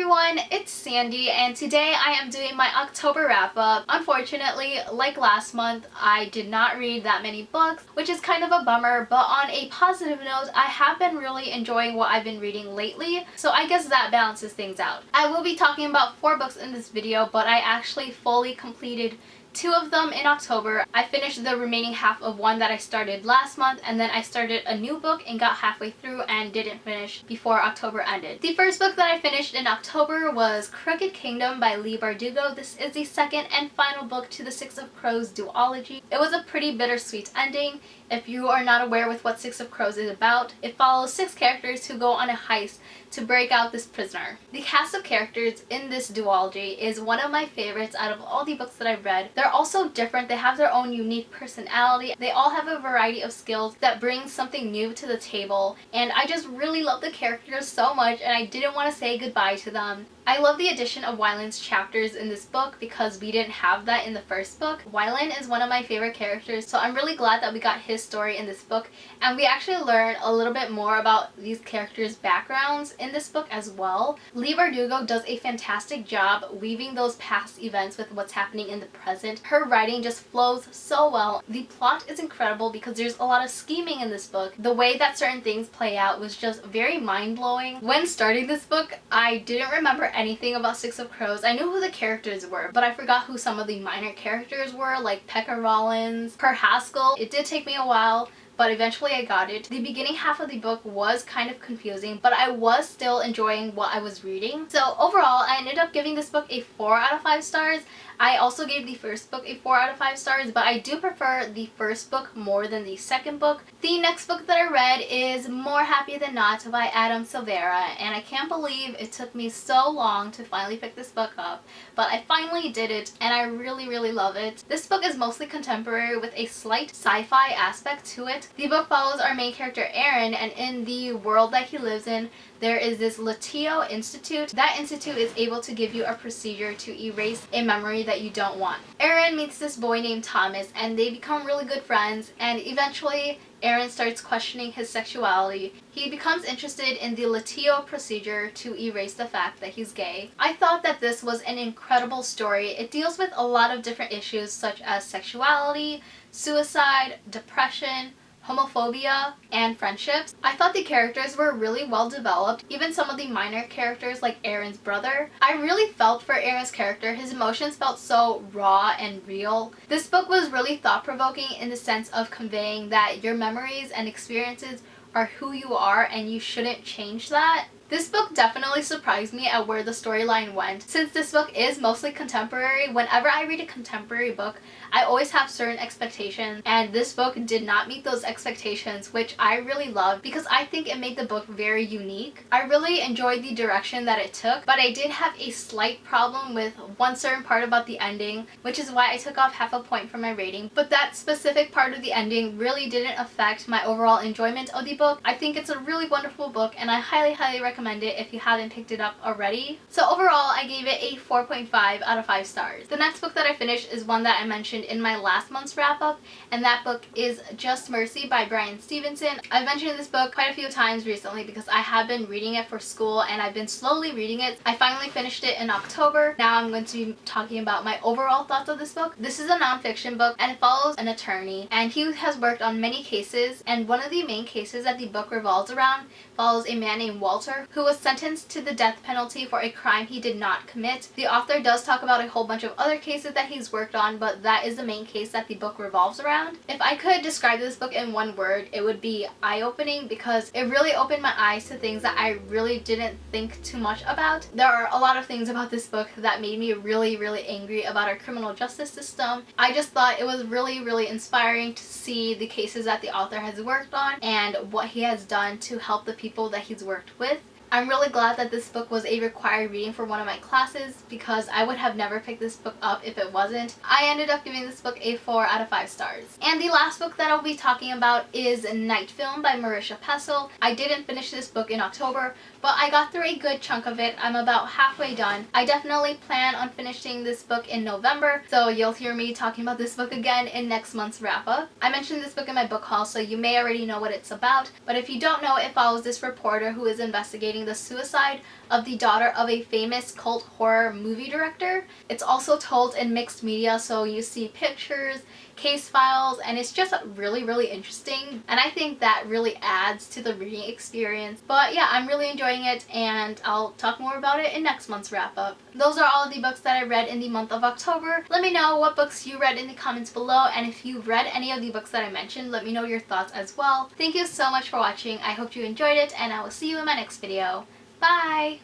everyone, it's Sandy and today I am doing my October wrap-up. Unfortunately, like last month, I did not read that many books, which is kind of a bummer, but on a positive note, I have been really enjoying what I've been reading lately, so I guess that balances things out. I will be talking about 4 books in this video, but I actually fully completed 2 of them in October. I finished the remaining half of one that I started last month, and then I started a new book and got halfway through and didn't finish before October ended. The first book that I finished in October was Crooked Kingdom by Leigh Bardugo. This is the second and final book to the Six of Crows duology. It was a pretty bittersweet ending. If you are not aware with what Six of Crows is about, it follows 6 characters who go on a heist to break out this prisoner. The cast of characters in this duology is one of my favorites out of all the books that I've read. They're all so different. They have their own unique personality. They all have a variety of skills that bring something new to the table, and I just really love the characters so much and I didn't want to say goodbye to them. I love the addition of Wylan's chapters in this book because we didn't have that in the first book. Wylan is one of my favorite characters, so I'm really glad that we got his story in this book, and we actually learn a little bit more about these characters' backgrounds in this book as well. Leigh Bardugo does a fantastic job weaving those past events with what's happening in the present. Her writing just flows so well. The plot is incredible because there's a lot of scheming in this book. The way that certain things play out was just very mind-blowing. When starting this book, I didn't remember anything about Six of Crows. I knew who the characters were, but I forgot who some of the minor characters were, like Pekka Rollins, Per Haskell. It did take me a while, but eventually I got it. The beginning half of the book was kind of confusing, but I was still enjoying what I was reading. So overall, I ended up giving this book a 4 out of 5 stars. I also gave the first book a 4 out of 5 stars, but I do prefer the first book more than the second book. The next book that I read is More Happy Than Not by Adam Silvera, and I can't believe it took me so long to finally pick this book up, but I finally did it and I really love it. This book is mostly contemporary with a slight sci-fi aspect to it. The book follows our main character Aaron, and in the world that he lives in, there is this Latio Institute. That institute is able to give you a procedure to erase a memory that you don't want. Aaron meets this boy named Thomas and they become really good friends, and eventually Aaron starts questioning his sexuality. He becomes interested in the Latio procedure to erase the fact that he's gay. I thought that this was an incredible story. It deals with a lot of different issues such as sexuality, suicide, depression, homophobia, and friendships. I thought the characters were really well developed, even some of the minor characters like Aaron's brother. I really felt for Aaron's character. His emotions felt so raw and real. This book was really thought-provoking in the sense of conveying that your memories and experiences are who you are and you shouldn't change that. This book definitely surprised me at where the storyline went. Since this book is mostly contemporary, whenever I read a contemporary book, I always have certain expectations, and this book did not meet those expectations, which I really loved because I think it made the book very unique. I really enjoyed the direction that it took, but I did have a slight problem with one certain part about the ending, which is why I took off half a point from my rating. But that specific part of the ending really didn't affect my overall enjoyment of the book. I think it's a really wonderful book and I highly recommend it if you haven't picked it up already. So overall, I gave it a 4.5 out of 5 stars. The next book that I finished is one that I mentioned in my last month's wrap-up, and that book is Just Mercy by Bryan Stevenson. I've mentioned this book quite a few times recently because I have been reading it for school and I've been slowly reading it. I finally finished it in October. Now I'm going to be talking about my overall thoughts of this book. This is a non-fiction book and it follows an attorney, and he has worked on many cases, and one of the main cases that the book revolves around follows a man named Walter who was sentenced to the death penalty for a crime he did not commit. The author does talk about a whole bunch of other cases that he's worked on, but that is the main case that the book revolves around. If I could describe this book in one word, it would be eye-opening, because it really opened my eyes to things that I really didn't think too much about. There are a lot of things about this book that made me really angry about our criminal justice system. I just thought it was really inspiring to see the cases that the author has worked on and what he has done to help the people that he's worked with. I'm really glad that this book was a required reading for one of my classes because I would have never picked this book up if it wasn't. I ended up giving this book a 4 out of 5 stars. And the last book that I'll be talking about is Night Film by Marisha Pessl. I didn't finish this book in October, but I got through a good chunk of it. I'm about halfway done. I definitely plan on finishing this book in November, so you'll hear me talking about this book again in next month's wrap-up. I mentioned this book in my book haul, so you may already know what it's about, but if you don't know, it follows this reporter who is investigating following the suicide of the daughter of a famous cult horror movie director. It's also told in mixed media, so you see pictures, case files, and it's just really interesting, and I think that really adds to the reading experience. But yeah, I'm really enjoying it, and I'll talk more about it in next month's wrap up. Those are all of the books that I read in the month of October. Let me know what books you read in the comments below, and if you've read any of the books that I mentioned, let me know your thoughts as well. Thank you so much for watching. I hope you enjoyed it, and I will see you in my next video. Bye!